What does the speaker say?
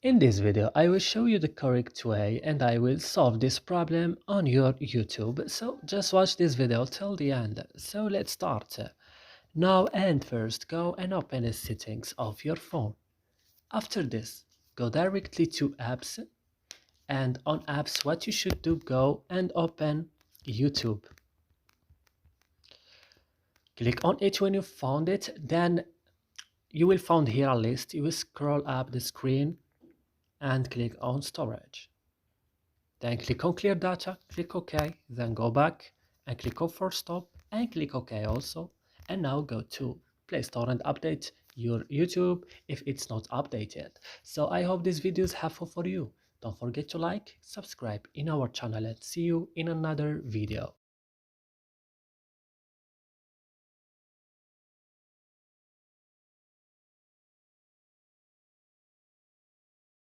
In this video, I will show you the correct way and I will solve this problem on your YouTube. So just watch this video till the end. So let's start. Now and first go and open the settings of your phone. After this, go directly to apps, and on apps what you should do, go and open YouTube. Click on it when you found it, then you will find here a list. You will scroll up the screen and click on storage. Then click on clear data, click OK, then go back and click on force stop and click OK also. And now go to Play Store and update your YouTube if it's not updated. So I hope this video is helpful for you. Don't forget to like, subscribe in our channel and see you in another video.